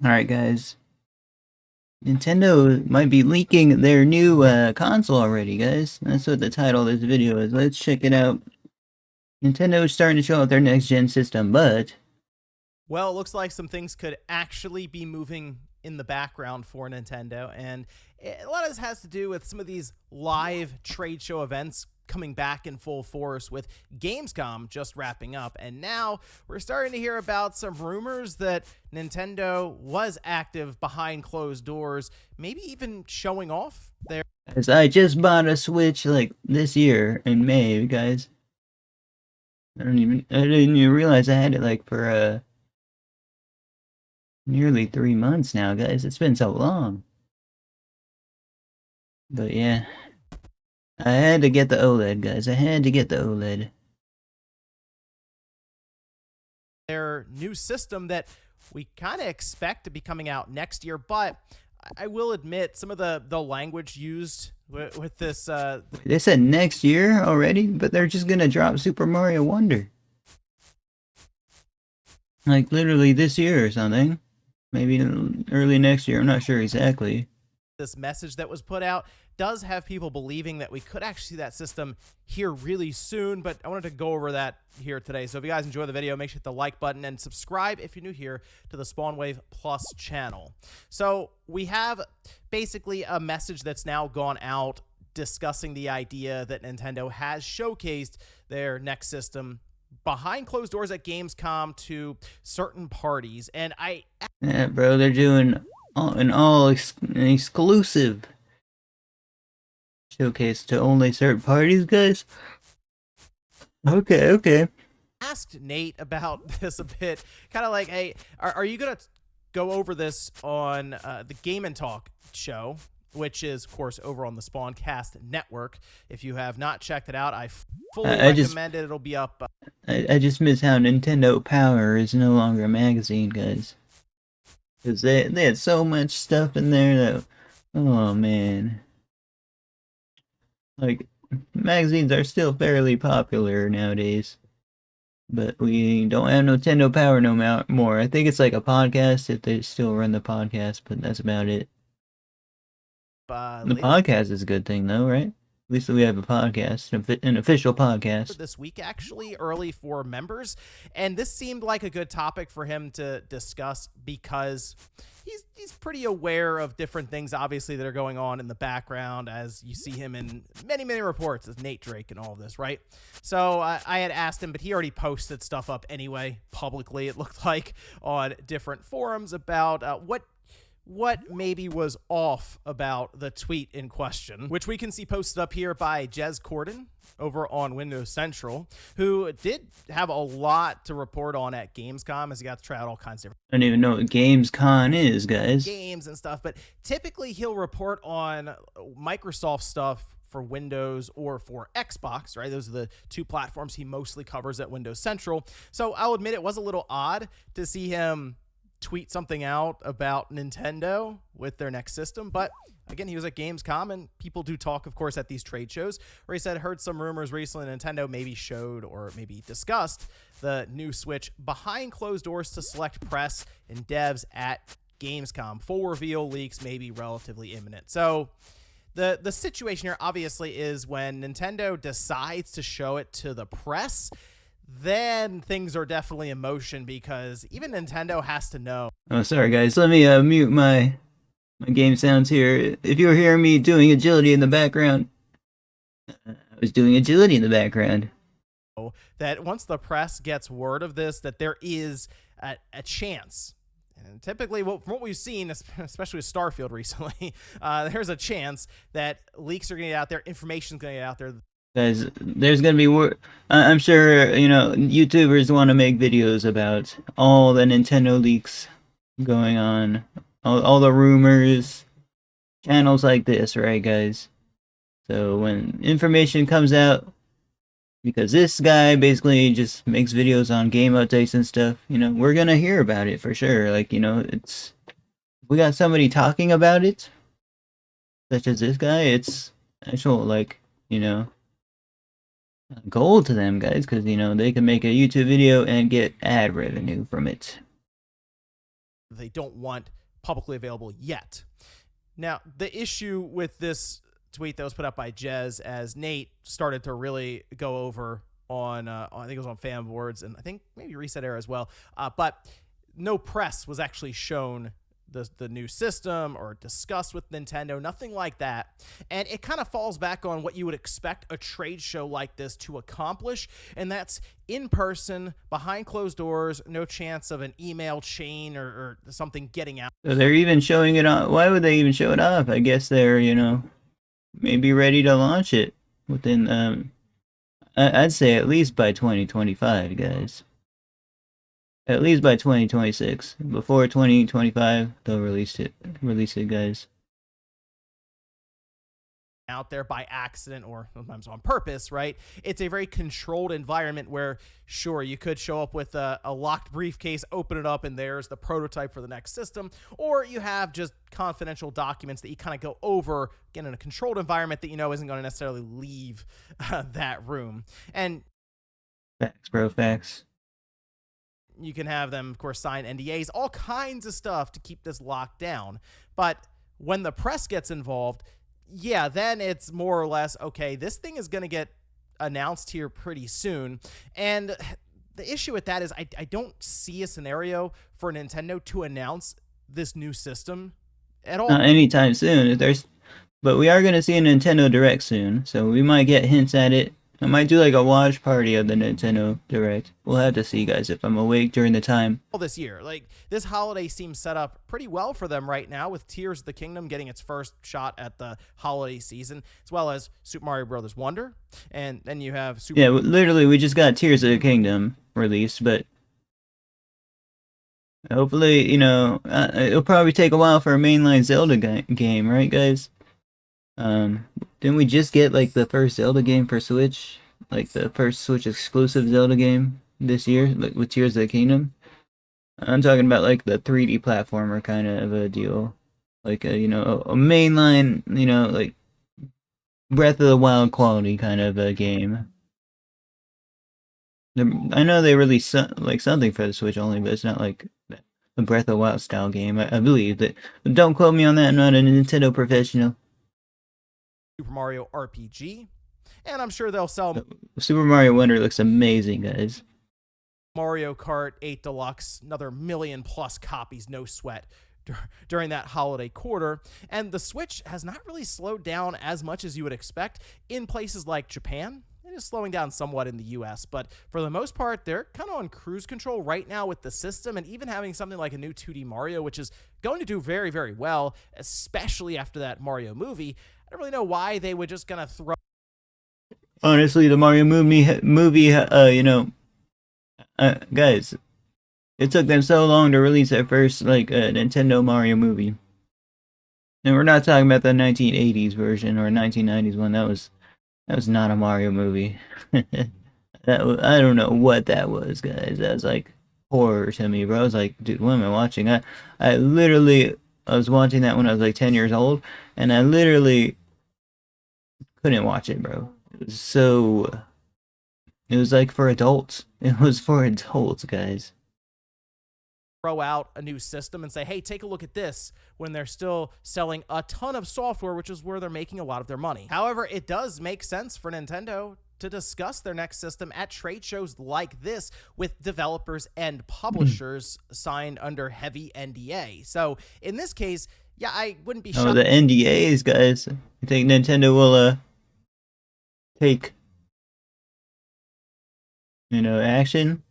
Alright guys, Nintendo might be leaking their new console already, guys. That's what the title of this video is. Let's check it out. Nintendo is starting to show off their next gen system, but Well, it looks like some things could actually be moving in the background for Nintendo, and a lot of this has to do with some of these live trade show events coming back in full force with Gamescom just wrapping up. And now we're starting to hear about some rumors that Nintendo was active behind closed doors, maybe even showing off their as I just bought a Switch like this year in May, guys. I didn't even realize I had it like for nearly 3 months now, guys. It's been so long. But yeah, I had to get the OLED, guys. I had to get the OLED. new system that we kind of expect to be coming out next year. But I will admit some of the language used with this. They said next year already, but they're just gonna drop Super Mario Wonder. Like literally this year or something. Maybe early next year, I'm not sure exactly. This message that was put out does have people believing that we could actually see that system here really soon, but I wanted to go over that here today. So if you guys enjoy the video, make sure to hit the like button and subscribe if you're new here to the SpawnWave Plus channel. So we have basically a message that's now gone out discussing the idea that Nintendo has showcased their next system behind closed doors at Gamescom to certain parties. And Yeah, bro, they're doing an exclusive showcase to only certain parties, guys. Okay. asked Nate about this a bit, kind of like, hey, are you going to go over this on the Game and Talk show, which is, of course, over on the Spawncast network. If you have not checked it out, I fully recommend it. It'll be up. I just miss how Nintendo Power is no longer a magazine, guys. Because they had so much stuff in there that, oh man. Like, magazines are still fairly popular nowadays. But we don't have Nintendo Power no more. I think it's like a podcast if they still run the podcast, but that's about it. The podcast is a good thing, though, right? At least we have a podcast, an official podcast. This week, actually, early for members. And this seemed like a good topic for him to discuss because he's pretty aware of different things, obviously, that are going on in the background, as you see him in many reports as Nate Drake and all of this, right? So I had asked him, but he already posted stuff up anyway, publicly, it looked like, on different forums about what maybe was off about the tweet in question, which we can see posted up here by Jez Corden over on Windows Central, who did have a lot to report on at Gamescom as he got to try out all kinds of different I don't even know what Gamescom is, guys. games and stuff, but typically he'll report on Microsoft stuff for Windows or for Xbox, right? Those are the two platforms he mostly covers at Windows Central. So I'll admit it was a little odd to see him tweet something out about Nintendo with their next system. But again, he was at Gamescom, and people do talk, of course, at these trade shows, where he said, heard some rumors recently Nintendo maybe showed or maybe discussed the new Switch behind closed doors to select press and devs at Gamescom. Full reveal leaks may be relatively imminent. So the situation here obviously is when Nintendo decides to show it to the press, then things are definitely in motion because even Nintendo has to know. Oh, sorry, guys. Let me mute my game sounds here. If you were hearing me doing agility in the background, I was doing agility in the background. That once the press gets word of this, that there is a chance. And typically, from what we've seen, especially with Starfield recently, there's a chance that leaks are going to get out there, information is going to get out there. Guys, there's gonna be I'm sure, YouTubers want to make videos about all the Nintendo leaks going on, all the rumors, channels like this, right, guys? So when information comes out, because this guy basically just makes videos on game updates and stuff, we're gonna hear about it for sure. Like, if we got somebody talking about it, such as this guy, it's actual, like, gold to them, guys, because they can make a YouTube video and get ad revenue from it. they don't want publicly available yet. Now, the issue with this tweet that was put up by Jez, as Nate started to really go over on I think it was on FanOFOSRS, and I think maybe Reset Era as well, but no press was actually shown the new system or discussed with Nintendo, nothing like that. And it kind of falls back on what you would expect a trade show like this to accomplish, and that's in person, behind closed doors, no chance of an email chain or something getting out. So they're even showing it on. Why would they even show it off? I guess they're, maybe ready to launch it within, I'd say at least by 2025, guys. At least by 2026. Before 2025, they'll release it. Release it, guys. Out there by accident or sometimes on purpose, right? It's a very controlled environment where, sure, you could show up with a locked briefcase, open it up, and there's the prototype for the next system, or you have just confidential documents that you kind of go over, again, in a controlled environment that you know isn't going to necessarily leave that room. And facts, bro, facts. You can have them, of course, sign NDAs, all kinds of stuff to keep this locked down. But when the press gets involved, yeah, then it's more or less, okay, this thing is going to get announced here pretty soon. And the issue with that is I don't see a scenario for Nintendo to announce this new system at all. Not anytime soon. But we are going to see a Nintendo Direct soon, so we might get hints at it. I might do like a watch party of the Nintendo Direct. We'll have to see, guys, if I'm awake during the time. This year, like, this holiday seems set up pretty well for them right now, with Tears of the Kingdom getting its first shot at the holiday season, as well as Super Mario Bros. Wonder, and then you have Super. Yeah, literally, we just got Tears of the Kingdom released, but hopefully, it'll probably take a while for a mainline Zelda game, right, guys? Didn't we just get like the first Zelda game for Switch? Like the first Switch exclusive Zelda game this year, like with Tears of the Kingdom? I'm talking about like the 3D platformer kind of a deal. Like a mainline, like Breath of the Wild quality kind of a game. I know they released something for the Switch only, but it's not like a Breath of the Wild style game, I believe. But don't quote me on that, I'm not a Nintendo professional. Super Mario RPG, and I'm sure they'll sell. Super Mario Wonder looks amazing, guys. Mario Kart 8 Deluxe, another 1 million+ copies, no sweat, during that holiday quarter. And the Switch has not really slowed down as much as you would expect in places like Japan. It is slowing down somewhat in the US, but for the most part, they're kind of on cruise control right now with the system, and even having something like a new 2D Mario, which is going to do very, very well, especially after that Mario movie. I don't really know why they were just gonna throw. Honestly, the Mario movie, guys, it took them so long to release their first Nintendo Mario movie, and we're not talking about the 1980s version or 1990s one. That was not a Mario movie. I don't know what that was, guys. That was like horror to me, bro. I was like, dude, what am I watching? I was watching that when I was like 10 years old, and I literally couldn't watch it, bro. It was like for adults. It was for adults, guys. Throw out a new system and say, hey, take a look at this, when they're still selling a ton of software, which is where they're making a lot of their money. However, it does make sense for Nintendo to discuss their next system at trade shows like this with developers and publishers signed under heavy NDA. So in this case, yeah, I wouldn't be shocked. Oh, the NDAs, guys. You think Nintendo will take action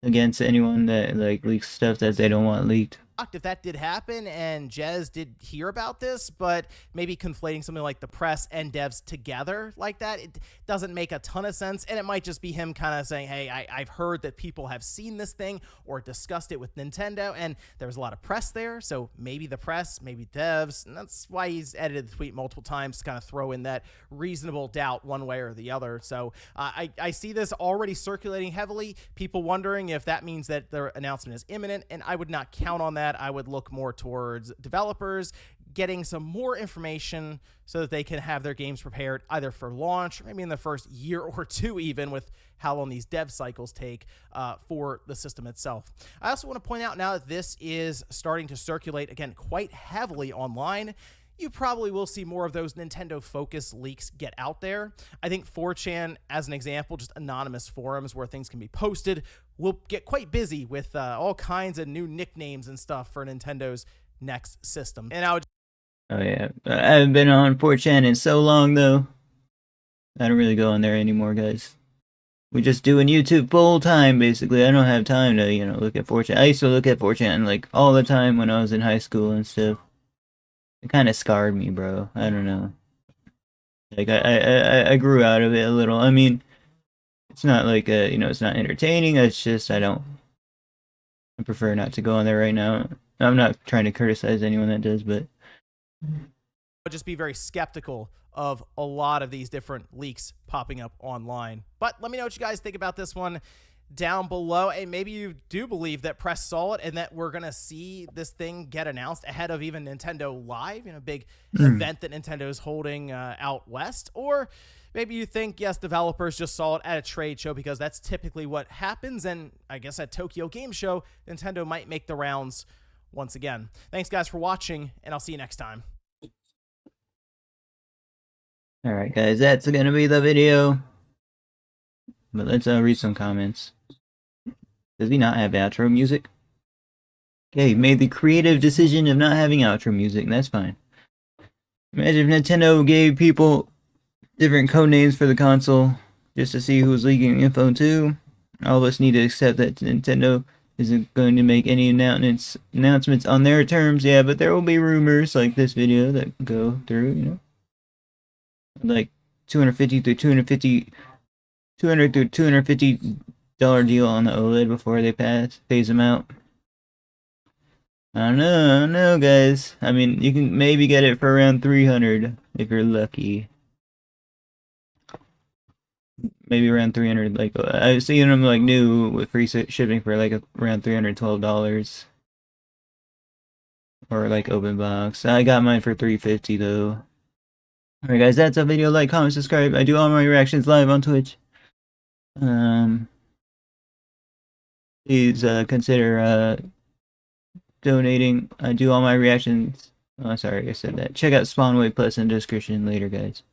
against anyone that leaks stuff that they don't want leaked? If that did happen and Jez did hear about this, but maybe conflating something like the press and devs together like that, it doesn't make a ton of sense. And it might just be him kind of saying, hey, I've heard that people have seen this thing or discussed it with Nintendo, and there was a lot of press there. So maybe the press, maybe devs, and that's why he's edited the tweet multiple times to kind of throw in that reasonable doubt one way or the other. So I see this already circulating heavily, people wondering if that means that the announcement is imminent, and I would not count on that. that, I would look more towards developers getting some more information so that they can have their games prepared either for launch or maybe in the first year or two, even with how long these dev cycles take for the system itself. I also want to point out, now that this is starting to circulate again quite heavily online, you probably will see more of those Nintendo Focus leaks get out there. I think 4chan, as an example, just anonymous forums where things can be posted, will get quite busy with all kinds of new nicknames and stuff for Nintendo's next system. And I would Oh yeah, I haven't been on 4chan in so long though. I don't really go on there anymore, guys. We're just doing YouTube full time, basically. I don't have time to, look at 4chan. I used to look at 4chan like all the time when I was in high school and stuff. It kind of scarred me, bro. I don't know. Like I grew out of it a little. I mean, it's not like it's not entertaining. It's just I prefer not to go on there right now. I'm not trying to criticize anyone that does, but just be very skeptical of a lot of these different leaks popping up online. But let me know what you guys think about this one down below, and maybe you do believe that press saw it and that we're gonna see this thing get announced ahead of even Nintendo Live, big event that Nintendo is holding out west. Or maybe you think, yes, developers just saw it at a trade show, because that's typically what happens, and I guess at Tokyo Game Show, Nintendo might make the rounds once again. Thanks guys for watching, and I'll see you next time. Alright guys, that's gonna be the video. But let's read some comments. Does he not have outro music? Okay, he made the creative decision of not having outro music, and that's fine. Imagine if Nintendo gave people different code names for the console just to see who was leaking info too. All of us need to accept that Nintendo isn't going to make any announcements on their terms. Yeah, but there will be rumors like this video that go through, like $200 to $250 deal on the OLED before they phase them out. I don't know, guys. I mean, you can maybe get it for around $300 if you're lucky. Maybe around $300. Like I've seen them like new with free shipping for like around $312, or like open box. I got mine for $350 though. Alright, guys, that's a video. Like, comment, subscribe. I do all my reactions live on Twitch. Please consider donating. I do all my reactions. Oh, sorry, I said that. Check out Spawnway Plus in the description later, guys.